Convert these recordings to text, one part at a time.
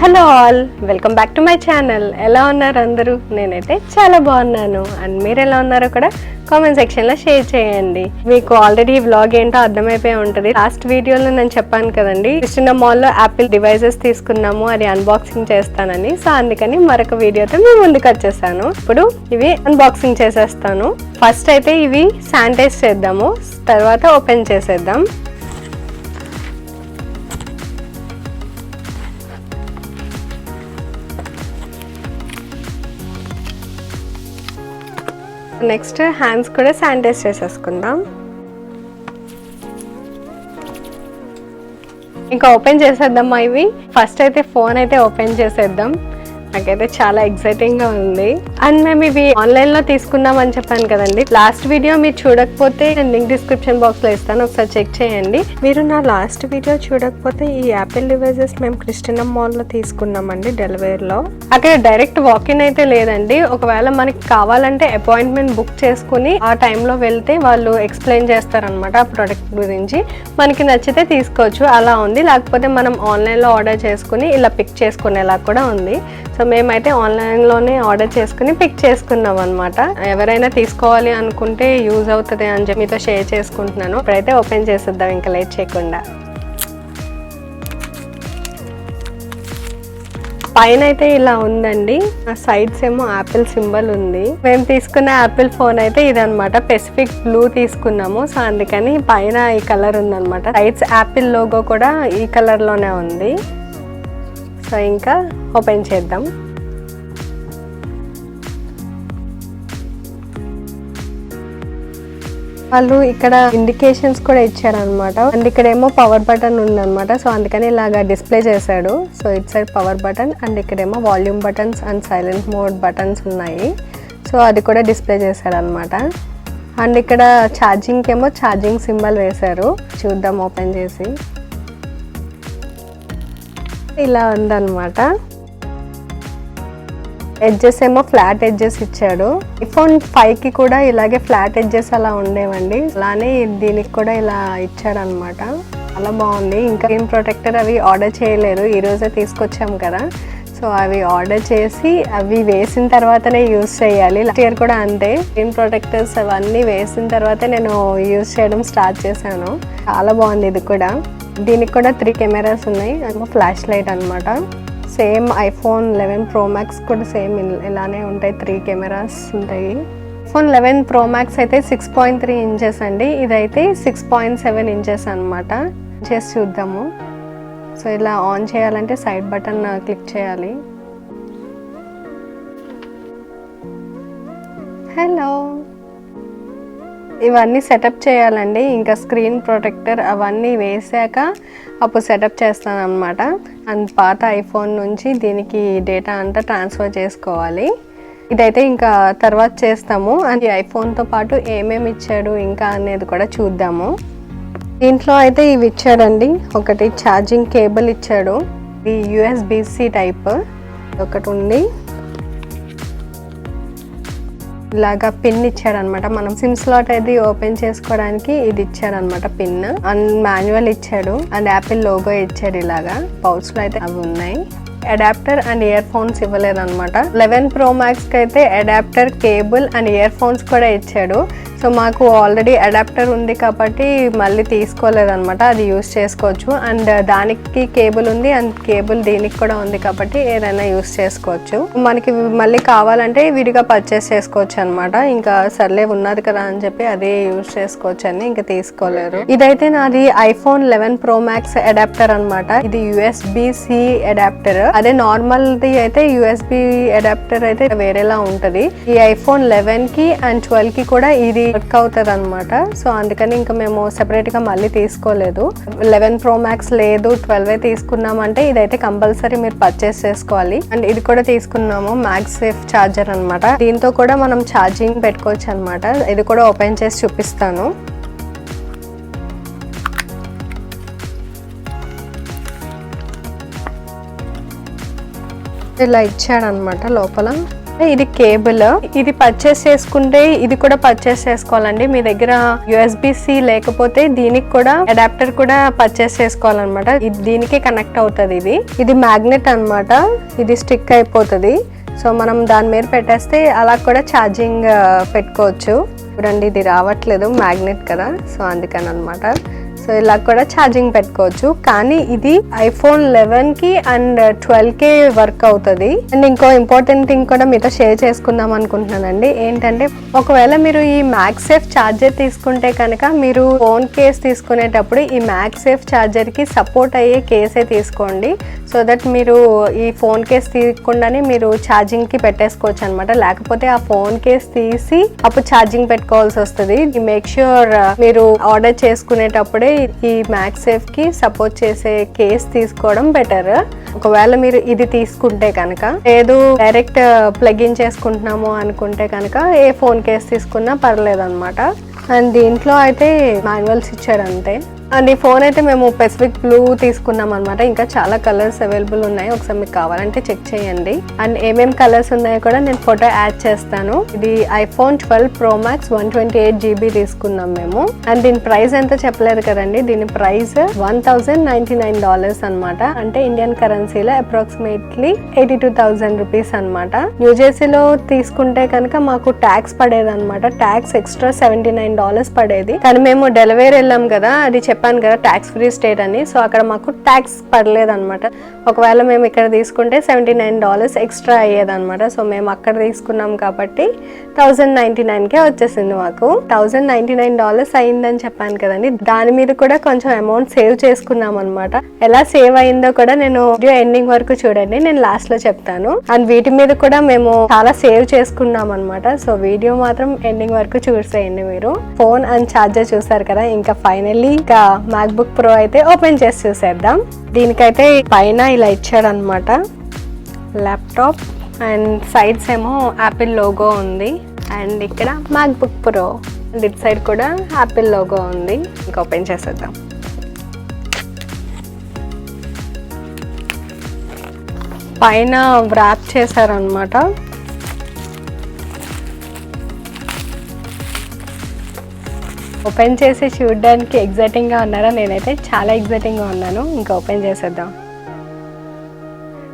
Hello all, welcome back to my channel. ఎలా ఉన్నారు అందరూ? నేనైతే చాలా బాగున్నాను. అండ్ మీరు ఎలా ఉన్నారో కూడా కామెంట్ సెక్షన్లో షేర్ చేయండి. మీకు ఆల్రెడీ వ్లాగ్ ఏంటో అర్థమైపోయి ఉంటుంది. లాస్ట్ వీడియోలో నేను చెప్పాను కదండి, కృష్ణ మాల్లో యాపిల్ డివైజెస్ తీసుకున్నాము, అది అన్బాక్సింగ్ చేస్తానని. సో అందుకని మరొక వీడియోతో మేము ముందుకు వచ్చేసాను. ఇప్పుడు ఇవి అన్బాక్సింగ్ చేసేస్తాను. ఫస్ట్ అయితే ఇవి శానిటైజ్ చేద్దాము, తర్వాత ఓపెన్ చేసేద్దాం. నెక్స్ట్ హ్యాండ్స్ కూడా శానిటైజ్ చేసేసుకుందాం. ఇంకా ఓపెన్ చేసేద్దామా ఇవి. ఫస్ట్ అయితే ఫోన్ అయితే ఓపెన్ చేసేద్దాం. నాకైతే చాలా ఎక్సైటింగ్ గా ఉంది. అండ్ మేము ఇవి ఆన్లైన్ లో తీసుకున్నాం అని చెప్పాను కదండి. లాస్ట్ వీడియో మీరు చూడకపోతే నేను లింక్ డిస్క్రిప్షన్ బాక్స్ లో ఇస్తాను, ఒకసారి చెక్ చేయండి. మీరు నా లాస్ట్ వీడియో చూడకపోతే ఈ యాపిల్ డివైజెస్ మేము కృష్ణ మాల్ లో తీసుకున్నామండి, డెలివరీలో. అక్కడ డైరెక్ట్ వాకిన్ అయితే లేదండి. ఒకవేళ మనకి కావాలంటే అపాయింట్మెంట్ బుక్ చేసుకుని ఆ టైంలో వెళ్తే వాళ్ళు ఎక్స్ప్లెయిన్ చేస్తారనమాట ఆ ప్రోడక్ట్ గురించి. మనకి నచ్చితే తీసుకోవచ్చు, అలా ఉంది. లేకపోతే మనం ఆన్లైన్ లో ఆర్డర్ చేసుకుని ఇలా పిక్ చేసుకునేలా కూడా ఉంది. సో మేమైతే ఆన్లైన్లోనే ఆర్డర్ చేసుకుని పిక్ చేసుకున్నాం అనమాట. ఎవరైనా తీసుకోవాలి అనుకుంటే యూజ్ అవుతుంది అని చెప్పి మీతో షేర్ చేసుకుంటున్నాను. ఇప్పుడైతే ఓపెన్ చేసేద్దాం ఇంకా లేట్ చేయకుండా. పైన అయితే ఇలా ఉందండి, ఆ సైడ్స్ ఏమో యాపిల్ సింబల్ ఉంది. మేము తీసుకున్న యాపిల్ ఫోన్ అయితే ఇదనమాట, పెసిఫిక్ బ్లూ తీసుకున్నాము. సో అందుకని పైన ఈ కలర్ ఉందనమాట. సైడ్స్ యాపిల్ లోగో కూడా ఈ కలర్ లోనే ఉంది. సో ఇంకా ఓపెన్ చేద్దాం. వాళ్ళు ఇక్కడ ఇండికేషన్స్ కూడా ఇచ్చారనమాట. అండ్ ఇక్కడేమో పవర్ బటన్ ఉందన్నమాట. సో అందుకని ఇలాగా డిస్ప్లే చేశాడు. So it side power button, and ఇక్కడేమో volume buttons and silent mode buttons ఉన్నాయి. సో అది కూడా డిస్ప్లే చేశాడు అనమాట. అండ్ ఇక్కడ ఛార్జింగ్ ఏమో ఛార్జింగ్ సింబల్ వేశారు. చూద్దాం ఓపెన్ చేసి. ఇలా ఉందన్నమాట. ఎడ్జెస్ ఏమో ఫ్లాట్ ఎడ్జెస్ ఇచ్చాడు. ఐఫోన్ 5కి కూడా ఇలాగే ఫ్లాట్ ఎడ్జెస్ అలా ఉండేవండి, అలానే దీనికి కూడా ఇలా ఇచ్చాడనమాట. చాలా బాగుంది. ఇంకా స్క్రీన్ ప్రొటెక్టర్ అవి ఆర్డర్ చేయలేదు, ఈ రోజే తీసుకొచ్చాం కదా. సో అవి ఆర్డర్ చేసి అవి వేసిన తర్వాతనే యూజ్ చేయాలి. లాస్ట్ ఇయర్ కూడా అంతే, స్క్రీన్ ప్రొటెక్టర్స్ అవన్నీ వేసిన తర్వాతే నేను యూజ్ చేయడం స్టార్ట్ చేశాను. చాలా బాగుంది ఇది కూడా. దీనికి కూడా 3 కెమెరాస్ ఉన్నాయి. అదేమో ఫ్లాష్ లైట్ అనమాట. సేమ్ ఐఫోన్ 11 Pro Max కూడా సేమ్ ఇలానే ఉంటాయి, 3 కెమెరాస్ ఉంటాయి. ఐఫోన్ 11 Pro Max అయితే 6.3 ఇంచెస్ అండి, ఇదైతే 6.7 ఇంచెస్ అనమాట. చేసి చూద్దాము. సో ఇలా ఆన్ చేయాలంటే సైడ్ బటన్ క్లిక్ చేయాలి. హలో, ఇవన్నీ సెటప్ చేయాలండి. ఇంకా స్క్రీన్ ప్రొటెక్టర్ అవన్నీ వేసాక అప్పుడు సెటప్ చేస్తాను అనమాట. అండ్ పాత ఐఫోన్ నుంచి దీనికి డేటా అంతా ట్రాన్స్ఫర్ చేసుకోవాలి. ఇదైతే ఇంకా తర్వాత చేస్తాము. అండ్ ఈ ఐఫోన్తో పాటు ఏమేమి ఇచ్చాడు ఇంకా అనేది కూడా చూద్దాము. దీంట్లో అయితే ఇవి ఇచ్చాడండి. ఒకటి ఛార్జింగ్ కేబుల్ ఇచ్చాడు, ఇది USB-C టైప్ ఒకటి ఉంది. ఇలాగా పిన్ ఇచ్చాడనమాట. మనం సిమ్ స్లాట్ అయితే ఓపెన్ చేసుకోవడానికి ఇది ఇచ్చాడనమాట పిన్. అండ్ మాన్యువల్ ఇచ్చాడు, అండ్ యాపిల్ లోగో ఇచ్చాడు. ఇలాగా పౌచ్ లో అయితే అవి ఉన్నాయి. అడాప్టర్ అండ్ ఇయర్ ఫోన్స్ ఇవ్వలేదు అనమాట. 11 Pro Max కి అయితే adapter, cable and ear phones కూడా ఇచ్చాడు. సో మాకు ఆల్రెడీ అడాప్టర్ ఉంది కాబట్టి మళ్ళీ తీసుకోలేదన్నమాట, అది యూస్ చేసుకోవచ్చు. అండ్ దానికి కేబుల్ ఉంది, అండ్ కేబుల్ దీనికి కూడా ఉంది కాబట్టి ఏదైనా యూస్ చేసుకోవచ్చు. మనకి మళ్ళీ కావాలంటే విడిగా పర్చేస్ చేసుకోవచ్చు అనమాట. ఇంకా సర్లే ఉన్నది కదా అని చెప్పి అదే యూస్ చేసుకోవచ్చు అని ఇంకా తీసుకోలేరు. ఇదైతే నాది ఐఫోన్ 11 Pro Max అడాప్టర్ అనమాట. ఇది USB-C అడాప్టర్. అదే నార్మల్ ది అయితే USB అడాప్టర్ అయితే వేరేలా ఉంటది. ఈ ఐఫోన్ 11 కి అండ్ 12 కి కూడా ఇది వర్క్ అవుతుంది అనమాట. సో అందుకని ఇంకా మేము సెపరేట్ గా మళ్ళీ తీసుకోలేదు. 11 Pro Max లేదు, 12 తీసుకున్నామంటే ఇదైతే కంపల్సరీ మీరు పర్చేస్ చేసుకోవాలి. అండ్ ఇది కూడా తీసుకున్నాము, మ్యాగ్సేఫ్ ఛార్జర్ అనమాట. దీంతో కూడా మనం ఛార్జింగ్ పెట్టుకోవచ్చు అనమాట. ఇది కూడా ఓపెన్ చేసి చూపిస్తాను. ఇలా ఇచ్చాడనమాట లోపల. ఇది కేబుల్, ఇది పర్చేస్ చేసుకుంటే ఇది కూడా పర్చేస్ చేసుకోవాలండి. మీ దగ్గర USB-C లేకపోతే దీనికి కూడా అడాప్టర్ కూడా పర్చేస్ చేసుకోవాలన్నమాట. దీనికి కనెక్ట్ అవుతుంది. ఇది మ్యాగ్నెట్ అన్నమాట. ఇది స్టిక్ అయిపోతుంది. సో మనం దాని మీద పెట్టేస్తే అలా కూడా ఛార్జింగ్ పెట్టుకోవచ్చు. చూడండి, ఇది రావట్లేదు, మ్యాగ్నెట్ కదా, సో అందుకని అనమాట. సో ఇలా కూడా ఛార్జింగ్ పెట్టుకోవచ్చు. కానీ ఇది iPhone 11కి అండ్ 12కి వర్క్ అవుతుంది. అండ్ ఇంకో ఇంపార్టెంట్ థింగ్ కూడా మీతో షేర్ చేసుకుందాం అనుకుంటున్నానండి. ఏంటంటే ఒకవేళ మీరు ఈ మ్యాగ్సేఫ్ ఛార్జర్ తీసుకుంటే కనుక మీరు ఫోన్ కేస్ తీసుకునేటప్పుడు ఈ మ్యాగ్సేఫ్ ఛార్జర్కి సపోర్ట్ అయ్యే కేసే తీసుకోండి. సో దట్ మీరు ఈ ఫోన్ కేస్ తీయకుండానే మీరు ఛార్జింగ్కి పెట్టేసుకోవచ్చు అనమాట. లేకపోతే ఆ ఫోన్ కేస్ తీసి అప్పుడు ఛార్జింగ్ పెట్టుకోవాల్సి వస్తుంది. మేక్ ష్యూర్ మీరు ఆర్డర్ చేసుకునేటప్పుడే ఈ మ్యాగ్సేఫ్ కి సపోర్ట్ చేసే కేస్ తీసుకోవడం బెటర్. ఒకవేళ మీరు ఇది తీసుకుంటే కనుక, లేదు డైరెక్ట్ ప్లగ్ ఇన్ చేసుకుంటున్నాము అనుకుంటే కనుక ఏ ఫోన్ కేస్ తీసుకున్నా పర్లేదు అనమాట. అండ్ దీంట్లో అయితే మాన్యువల్స్ ఇచ్చారు అంతే. అండ్ ఈ ఫోన్ అయితే మేము పెసిఫిక్ బ్లూ తీసుకున్నాం అనమాట. ఇంకా చాలా కలర్స్ అవైలబుల్ ఉన్నాయి, ఒకసారి మీకు కావాలంటే చెక్ చేయండి. అండ్ ఏమేమి కలర్స్ ఉన్నాయో కూడా నేను ఫోటో యాడ్ చేస్తాను. ఇది iPhone 12 Pro Max 128GB తీసుకున్నాం మేము. అండ్ దీని ప్రైస్ ఎంత చెప్పలేదు కదండి. దీని ప్రైస్ $1,099 అనమాట. అంటే ఇండియన్ కరెన్సీలో అప్రాక్సిమేట్లీ 82,000 రూపీస్ అనమాట. న్యూజెర్సీలో తీసుకుంటే కనుక మాకు ట్యాక్స్ పడేది అనమాట. ట్యాక్స్ ఎక్స్ట్రా $79 పడేది. కానీ మేము డెలివరీ వెళ్ళాం కదా, అది చెప్పాను కదా ట్యాక్స్ ఫ్రీ స్టేట్ అని. సో అక్కడ మాకు ట్యాక్స్ పడలేదు అనమాట. ఒకవేళ మేము ఇక్కడ తీసుకుంటే $79 ఎక్స్ట్రా అయ్యేది అనమాట. సో మేము అక్కడ తీసుకున్నాం కాబట్టి $1,099కే వచ్చేసింది మాకు. $1,099 అయిందని చెప్పాను కదండి. దాని మీద కూడా కొంచెం అమౌంట్ సేవ్ చేసుకున్నాం అనమాట. ఎలా సేవ్ అయిందో కూడా నేను వీడియో ఎండింగ్ వరకు చూడండి, నేను లాస్ట్ లో చెప్తాను. అండ్ వీటి మీద కూడా మేము చాలా సేవ్ చేసుకున్నాం అనమాట. సో వీడియో మాత్రం ఎండింగ్ వరకు చూసేయండి మీరు. ఫోన్ అండ్ ఛార్జర్ చూసారు కదా. ఇంకా ఫైనల్లీ ఇంకా MacBook Pro అయితే ఓపెన్ చేసి చూసేద్దాం. దీనికైతే పైన ఇలా ఇచ్చాడు అనమాట ల్యాప్టాప్, అండ్ సైడ్స్ ఏమో యాపిల్ లోగో ఉంది. అండ్ ఇక్కడ MacBook Pro, అండ్ ఇటు సైడ్ కూడా యాపిల్ లోగో ఉంది. ఇంకా ఓపెన్ చేసేద్దాం. పైన వ్రాప్ చేశారనమాట. ఓపెన్ చేసి చూడడానికి ఎగ్జైటింగ్గా ఉన్నారా? నేనైతే చాలా ఎగ్జైటింగ్గా ఉన్నాను. ఇంకా ఓపెన్ చేసేద్దాం.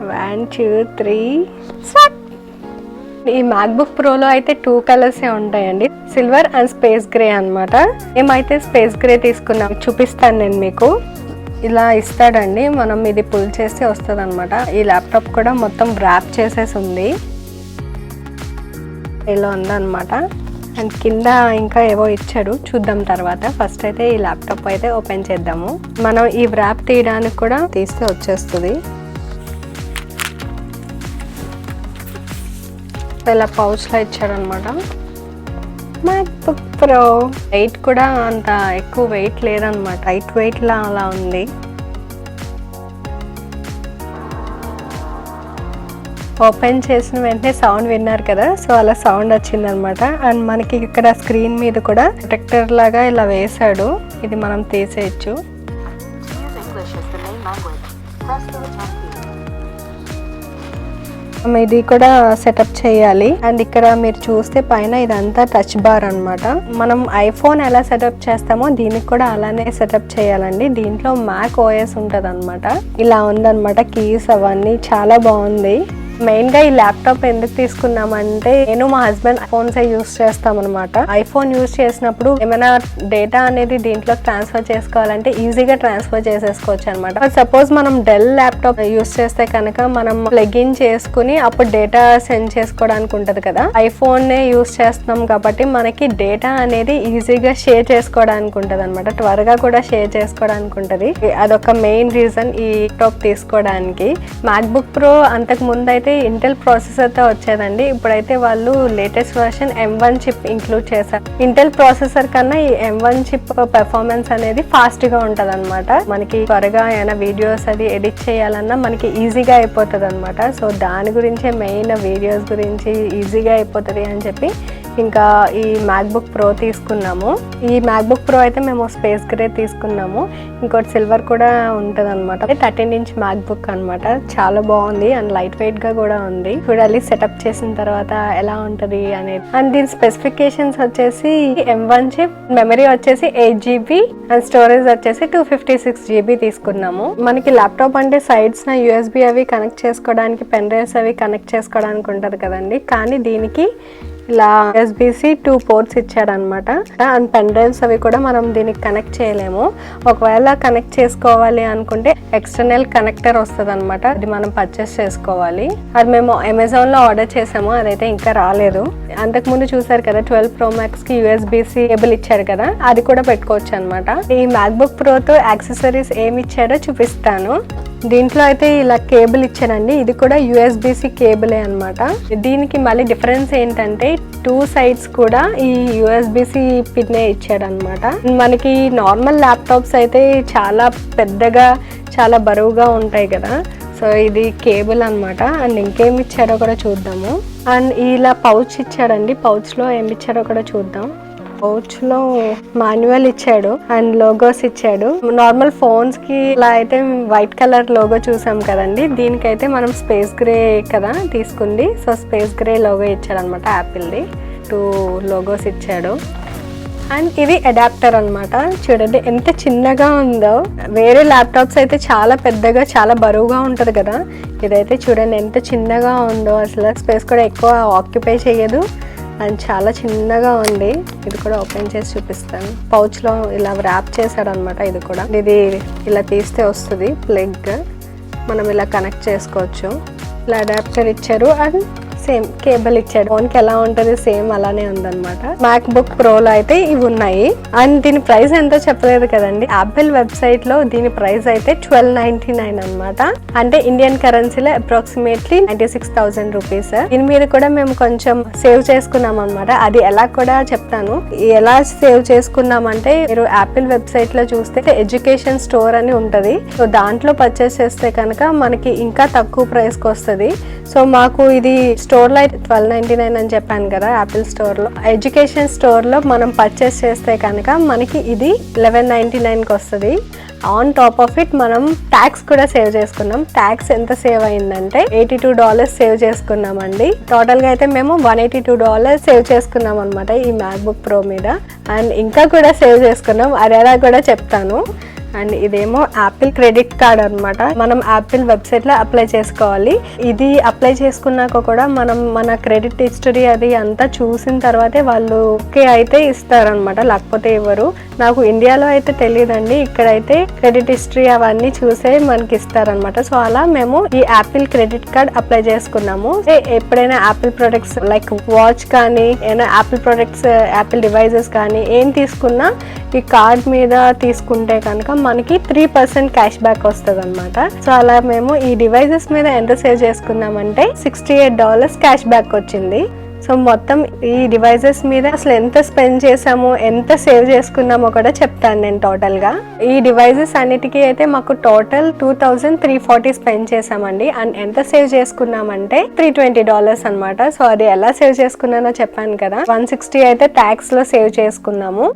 1 2 3 ఈ MacBook Proలో అయితే 2 కలర్సే ఉంటాయండి, సిల్వర్ అండ్ స్పేస్ గ్రే అనమాట. ఏమైతే స్పేస్ గ్రే తీసుకున్నాం చూపిస్తాను నేను మీకు. ఇలా ఇస్తాడండి, మనం ఇది పుల్ చేస్తే వస్తుంది అనమాట. ఈ ల్యాప్టాప్ కూడా మొత్తం ర్యాప్ చేసేసి ఉంది, ఇలా ఉందన్నమాట. అండ్ కింద ఇంకా ఏవో ఇచ్చాడు, చూద్దాం తర్వాత. ఫస్ట్ అయితే ఈ ల్యాప్టాప్ అయితే ఓపెన్ చేద్దాము. మనం ఈ వ్రాప్ తీయడానికి కూడా తీస్తే వచ్చేస్తుంది. ఇలా పౌచ్లో ఇచ్చాడనమాట. MacBook Pro వెయిట్ కూడా అంత ఎక్కువ వెయిట్ లేదనమాట, లైట్ వెయిట్ లా అలా ఉంది. ఓపెన్ చేసిన వెంటనే సౌండ్ విన్నారు కదా, సో అలా సౌండ్ వచ్చింది అనమాట. అండ్ మనకి ఇక్కడ స్క్రీన్ మీద కూడా ప్రొటెక్టర్ లాగా ఇలా వేసాడు, ఇది మనం తీసేయచ్చు. ఇది కూడా సెటప్ చేయాలి. అండ్ ఇక్కడ మీరు చూస్తే పైన ఇదంతా టచ్ బార్ అన్నమాట. మనం ఐఫోన్ ఎలా సెటప్ చేస్తామో దీనికి కూడా అలానే సెటప్ చేయాలండి. దీంట్లో మ్యాక్ ఓఎస్ ఉంటది అనమాట. ఇలా ఉందన్నమాట, కీస్ అవన్నీ చాలా బాగుంది. మెయిన్ గా ఈ ల్యాప్టాప్ ఎందుకు తీసుకున్నామంటే, నేను మా హస్బెండ్ ఫోన్స్ యూస్ చేస్తాం అనమాట. ఐఫోన్ యూస్ చేసినప్పుడు ఏమైనా డేటా అనేది దీంట్లో ట్రాన్స్ఫర్ చేసుకోవాలంటే ఈజీగా ట్రాన్స్ఫర్ చేసేసుకోవచ్చు అనమాట. సపోజ్ మనం డెల్ ల్యాప్టాప్ యూస్ చేస్తే కనుక మనం ప్లగ్ ఇన్ చేసుకుని అప్పుడు డేటా సెండ్ చేసుకోవడానికి ఉంటది కదా. ఐఫోన్ నే యూస్ చేస్తున్నాం కాబట్టి మనకి డేటా అనేది ఈజీగా షేర్ చేసుకోవడానికి ఉంటది అనమాట, త్వరగా కూడా షేర్ చేసుకోవడానికి ఉంటది. అదొక మెయిన్ రీజన్ ఈ ల్యాప్టాప్ తీసుకోవడానికి. మ్యాక్బుక్ ప్రో అంతకు ముందు అయితే ఇంటెల్ ప్రాసెసర్ తో వచ్చేదండి. ఇప్పుడైతే వాళ్ళు latest version M1 chip include చేశారు. ఇంటెల్ ప్రాసెసర్ కన్నా ఈ M1 చిప్ పెర్ఫార్మెన్స్ అనేది ఫాస్ట్ గా ఉంటది అనమాట. మనకి త్వరగా ఏమైనా వీడియోస్ అది ఎడిట్ చేయాలన్నా మనకి ఈజీగా అయిపోతుంది అనమాట. సో దాని గురించే మెయిన్, వీడియోస్ గురించి ఈజీగా అయిపోతుంది అని చెప్పి ఇంకా ఈ మ్యాక్బుక్ ప్రో తీసుకున్నాము. ఈ మ్యాక్బుక్ ప్రో అయితే మేము స్పేస్ గ్రే తీసుకున్నాము. ఇంకోటి సిల్వర్ కూడా ఉంటుంది అనమాట. 13 ఇంచ్ మ్యాక్బుక్ అనమాట, చాలా బాగుంది అండ్ లైట్ వెయిట్ గా కూడా ఉంది. చూడాలి సెటప్ చేసిన తర్వాత ఎలా ఉంటది అనేది. అండ్ దీని స్పెసిఫికేషన్స్ వచ్చేసి M1 చిప్, మెమరీ వచ్చేసి 8GB అండ్ స్టోరేజ్ వచ్చేసి 256 GB తీసుకున్నాము. మనకి ల్యాప్టాప్ అంటే సైడ్స్ నా USB అవి కనెక్ట్ చేసుకోవడానికి, పెన్ డ్రైవ్స్ అవి కనెక్ట్ చేసుకోవడానికి ఉంటది కదండి. కానీ దీనికి ఇలా USB-C 2 పోర్ట్స్ ఇచ్చాడనమాట. అండ్ పెన్ డ్రైవ్స్ అవి కూడా మనం దీనికి కనెక్ట్ చేయలేము. ఒకవేళ కనెక్ట్ చేసుకోవాలి అనుకుంటే ఎక్స్టర్నల్ కనెక్టర్ వస్తుంది అనమాట. అది మనం పర్చేస్ చేసుకోవాలి. అది మేము అమెజాన్ లో ఆర్డర్ చేసాము, అదైతే ఇంకా రాలేదు. అంతకుముందు చూసారు కదా 12 Pro Max కి USB-C కేబుల్ ఇచ్చారు కదా, అది కూడా పెట్టుకోవచ్చు అనమాట. ఈ MacBook Pro తో యాక్సెసరీస్ ఏమి ఇచ్చాడో చూపిస్తాను. దీంట్లో అయితే ఇలా కేబుల్ ఇచ్చానండి. ఇది కూడా USB-C కేబులే అనమాట. దీనికి మళ్ళీ డిఫరెన్స్ ఏంటంటే 2 సైడ్స్ కూడా ఈ USB-C పిన్నే ఇచ్చాడనమాట. మనకి నార్మల్ ల్యాప్టాప్స్ అయితే చాలా పెద్దగా, చాలా బరువుగా ఉంటాయి కదా. సో ఇది కేబుల్ అనమాట. అండ్ ఇంకేమి ఇచ్చారో కూడా చూద్దాము. అండ్ ఇలా పౌచ్ ఇచ్చాడండి. పౌచ్లో ఏమి ఇచ్చారో కూడా చూద్దాం. పౌచ్ లో మాన్యువల్ ఇచ్చాడు అండ్ లోగోస్ ఇచ్చాడు. నార్మల్ ఫోన్స్ కి ఇలా అయితే వైట్ కలర్ లోగో చూసాం కదండి, దీనికైతే మనం స్పేస్ గ్రే కదా తీసుకుంది. సో స్పేస్ గ్రే లోగో ఇచ్చాడు అనమాట. యాపిల్ది 2 లోగోస్ ఇచ్చాడు. అండ్ ఇది అడాప్టర్ అనమాట. చూడండి ఎంత చిన్నగా ఉందో. వేరే ల్యాప్టాప్స్ అయితే చాలా పెద్దగా, చాలా బరువుగా ఉంటది కదా, ఇదైతే చూడండి ఎంత చిన్నగా ఉందో. అసలు స్పేస్ కూడా ఎక్కువ ఆక్యుపై చేయదు అండ్ చాలా చిన్నగా ఉంది. ఇది కూడా ఓపెన్ చేసి చూపిస్తాను. పౌచ్లో ఇలా ర్యాప్ చేశాడు అనమాట. ఇది కూడా ఇది ఇలా తీస్తే వస్తుంది ప్లగ్, మనం ఇలా కనెక్ట్ చేసుకోవచ్చు. ఇలా అడాప్టర్ ఇచ్చారు అండ్ సేమ్ కేబుల్ ఇచ్చాడు. ఫోన్కి ఎలా ఉంటుంది సేమ్ అలానే ఉందన్నమాట. MacBook Proలో అయితే ఇవి ఉన్నాయి. అండ్ దీని ప్రైస్ ఎంతో చెప్పలేదు కదండి. యాపిల్ వెబ్సైట్ లో దీని ప్రైస్ అయితే 1299 అనమాట. అంటే ఇండియన్ కరెన్సీలో అప్రాక్సిమేట్లీ 96,000 రూపీస్. దీని మీద కూడా మేము కొంచెం సేవ్ చేసుకున్నాం అనమాట. అది ఎలా కూడా చెప్తాను. ఎలా సేవ్ చేసుకున్నామంటే, మీరు యాపిల్ వెబ్సైట్ లో చూస్తే ఎడ్యుకేషన్ స్టోర్ అని ఉంటది. సో దాంట్లో పర్చేస్ చేస్తే కనుక మనకి ఇంకా తక్కువ ప్రైస్ కి వస్తుంది. సో మాకు ఇది స్టోర్ లో 1299 అని చెప్పాను కదా. యాపిల్ స్టోర్ లో, ఎడ్యుకేషన్ స్టోర్ లో మనం పర్చేస్ చేస్తే కనుక మనకి ఇది 1199 కి వస్తుంది. ఆన్ టాప్ ఆఫ్ ఇట్ మనం ట్యాక్స్ కూడా సేవ్ చేసుకున్నాం. ట్యాక్స్ ఎంత సేవ్ అయిందంటే $82 సేవ్ చేసుకున్నామండి. టోటల్ గా అయితే మేము $182 సేవ్ చేసుకున్నాం అనమాట ఈ MacBook Pro మీద. అండ్ ఇంకా కూడా సేవ్ చేసుకున్నాం, అది ఎలా కూడా చెప్తాను. అండ్ ఇదేమో యాపిల్ క్రెడిట్ కార్డ్ అనమాట. మనం యాపిల్ వెబ్సైట్ లో అప్లై చేసుకోవాలి. ఇది అప్లై చేసుకున్నాక కూడా మనం మన క్రెడిట్ హిస్టరీ అది అంతా చూసిన తర్వాతే వాళ్ళు ఓకే అయితే ఇస్తారనమాట, లేకపోతే ఇవ్వరు. నాకు ఇండియాలో అయితే తెలియదండి, ఇక్కడైతే క్రెడిట్ హిస్టరీ అవన్నీ చూసే మనకి ఇస్తారనమాట. సో అలా మేము ఈ యాపిల్ క్రెడిట్ కార్డ్ అప్లై చేసుకున్నాము. ఎప్పుడైనా యాపిల్ ప్రొడక్ట్స్ లైక్ వాచ్ కానీ, ఏమైనా యాపిల్ ప్రొడక్ట్స్, యాపిల్ డివైజెస్ కానీ ఏం తీసుకున్నా ఈ కార్డ్ మీద తీసుకుంటే కనుక మనకి 3% క్యాష్ బ్యాక్ వస్తుంది అనమాట. సో అలా మేము ఈ డివైజెస్ మీద ఎంత సేవ్ చేసుకున్నామంటే $68 క్యాష్ బ్యాక్ వచ్చింది. సో మొత్తం ఈ డివైజెస్ మీద అసలు ఎంత స్పెండ్ చేసామో, ఎంత సేవ్ చేసుకున్నామో కూడా చెప్తాను నేను టోటల్ గా. ఈ డివైజెస్ అన్నిటికీ అయితే మాకు టోటల్ 2340 స్పెండ్ చేసామండి. అండ్ ఎంత సేవ్ చేసుకున్నామంటే $320 అనమాట. సో అది ఎలా సేవ్ చేసుకున్నానో చెప్పాను కదా. 160 అయితే ట్యాక్స్ లో సేవ్ చేసుకున్నాము.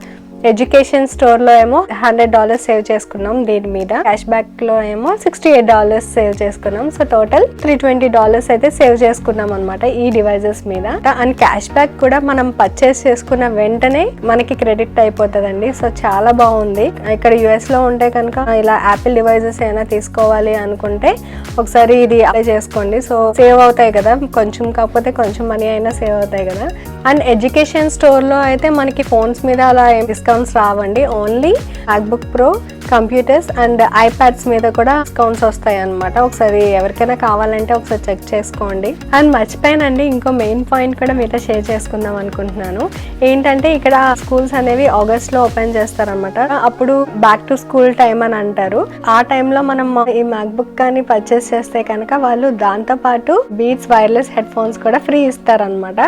ఎడ్యుకేషన్ స్టోర్ లో ఏమో $100 సేవ్ చేసుకున్నాం. దీని మీద క్యాష్ బ్యాక్ లో ఏమో $68 సేవ్ చేసుకున్నాం. సో టోటల్ $320 అయితే సేవ్ చేసుకున్నాం అనమాట ఈ డివైజెస్ మీద. అండ్ క్యాష్ బ్యాక్ కూడా మనం పర్చేస్ చేసుకున్న వెంటనే మనకి క్రెడిట్ అయిపోతుందండి. సో చాలా బాగుంది. ఇక్కడ US లో ఉంటే కనుక ఇలా యాపిల్ డివైజెస్ ఏమైనా తీసుకోవాలి అనుకుంటే ఒకసారి ఇది అప్లై చేసుకోండి. సో సేవ్ అవుతాయి కదా, కొంచెం కాకపోతే కొంచెం మనీ అయినా సేవ్ అవుతాయి కదా. అండ్ ఎడ్యుకేషన్ స్టోర్ లో అయితే మనకి ఫోన్స్ మీద అలా డిస్కౌంట్స్ రావండి. Only MacBook Pro, computers and iPads మీద కూడా డిస్కౌంట్స్ వస్తాయి అనమాట. ఒకసారి ఎవరికైనా కావాలంటే ఒకసారి చెక్ చేసుకోండి. అండ్ మర్చిపోయానండి, ఇంకో మెయిన్ పాయింట్ కూడా మీతో షేర్ చేసుకుందాం అనుకుంటున్నాను. ఏంటంటే ఇక్కడ స్కూల్స్ అనేవి ఆగస్ట్ లో ఓపెన్ చేస్తారనమాట. అప్పుడు బ్యాక్ టు స్కూల్ టైం అని అంటారు. ఆ టైంలో మనం ఈ MacBook కానీ పర్చేస్ చేస్తే కనుక వాళ్ళు దాంతో పాటు బీట్స్ వైర్లెస్ హెడ్ ఫోన్స్ కూడా ఫ్రీ ఇస్తారనమాట.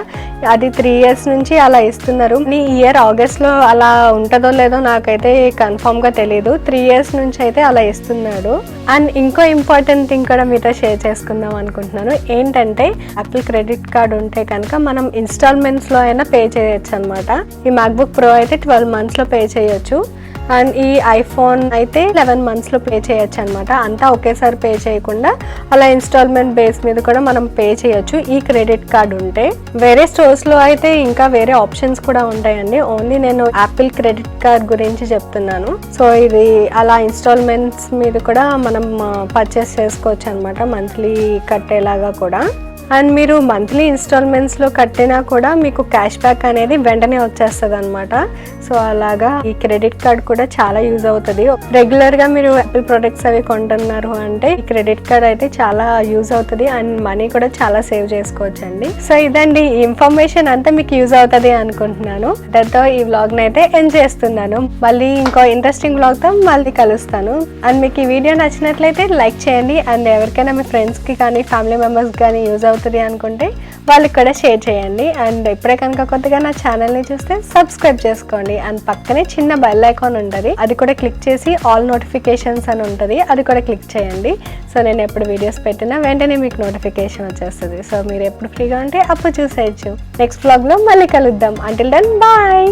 అది 3 years నుంచి అలా ఇస్తున్నారు. ఈ ఇయర్ ఆగస్ట్ లో అలా ఉంటుందో లేదో నాకైతే కన్ఫర్మ్ గా తెలియదు. 3 years నుంచి అయితే అలా ఇస్తున్నాడు. అండ్ ఇంకో ఇంపార్టెంట్ థింగ్ కూడా మీతో షేర్ చేసుకుందాం అనుకుంటున్నాను. ఏంటంటే యాపిల్ క్రెడిట్ కార్డ్ ఉంటే కనుక మనం ఇన్స్టాల్మెంట్స్ లో అయినా పే చేయొచ్చు అనమాట. ఈ MacBook Pro అయితే 12 months లో పే చేయొచ్చు. అండ్ ఈ ఐఫోన్ అయితే 11 months లో పే చేయొచ్చు అనమాట. అంతా ఒకేసారి పే చేయకుండా అలా ఇన్స్టాల్మెంట్ బేస్ మీద కూడా మనం పే చేయొచ్చు ఈ క్రెడిట్ కార్డ్ ఉంటే. వేరే స్టోర్స్ లో అయితే ఇంకా వేరే ఆప్షన్స్ కూడా ఉంటాయండి. ఓన్లీ నేను యాపిల్ క్రెడిట్ కార్డ్ గురించి చెప్తున్నాను. సో ఇది అలా ఇన్స్టాల్మెంట్స్ మీద కూడా మనం పర్చేస్ చేసుకోవచ్చు అనమాట, మంత్లీ కట్టేలాగా కూడా. అండ్ మీరు మంత్లీ ఇన్స్టాల్మెంట్స్లో కట్టినా కూడా మీకు క్యాష్ బ్యాక్ అనేది వెంటనే వచ్చేస్తుంది అనమాట. సో అలాగా ఈ క్రెడిట్ కార్డ్ కూడా చాలా యూజ్ అవుతుంది. రెగ్యులర్గా మీరు యాపిల్ ప్రొడక్ట్స్ అవి కొంటున్నారు అంటే ఈ క్రెడిట్ కార్డ్ అయితే చాలా యూజ్ అవుతుంది అండ్ మనీ కూడా చాలా సేవ్ చేసుకోవచ్చు అండి. సో ఇదండి ఈ ఇన్ఫర్మేషన్ అంతా మీకు యూజ్ అవుతుంది అనుకుంటున్నాను. దాంతో ఈ వ్లాగ్ని అయితే ఎండ్ చేస్తున్నాను. మళ్ళీ ఇంకో ఇంట్రెస్టింగ్ వ్లాగ్తో మళ్ళీ కలుస్తాను. అండ్ మీకు ఈ వీడియో నచ్చినట్లయితే లైక్ చేయండి. అండ్ ఎవరికైనా మీ ఫ్రెండ్స్కి కానీ ఫ్యామిలీ మెంబర్స్కి కానీ యూజ్ అవుతుంది అనుకుంటే వాళ్ళకి కూడా షేర్ చేయండి. అండ్ ఇప్పుడే కనుక కొత్తగా నా ఛానల్ని చూస్తే సబ్స్క్రైబ్ చేసుకోండి. అండ్ పక్కనే చిన్న బెల్ ఐకాన్ ఉంటుంది, అది కూడా క్లిక్ చేసి ఆల్ నోటిఫికేషన్స్ అని ఉంటుంది, అది కూడా క్లిక్ చేయండి. సో నేను ఎప్పుడు వీడియోస్ పెట్టినా వెంటనే మీకు నోటిఫికేషన్ వచ్చేస్తుంది. సో మీరు ఎప్పుడు ఫ్రీగా ఉంటే అప్పుడు చూసేయచ్చు. నెక్స్ట్ వ్లాగ్లో మళ్ళీ కలుద్దాం. Until then bye.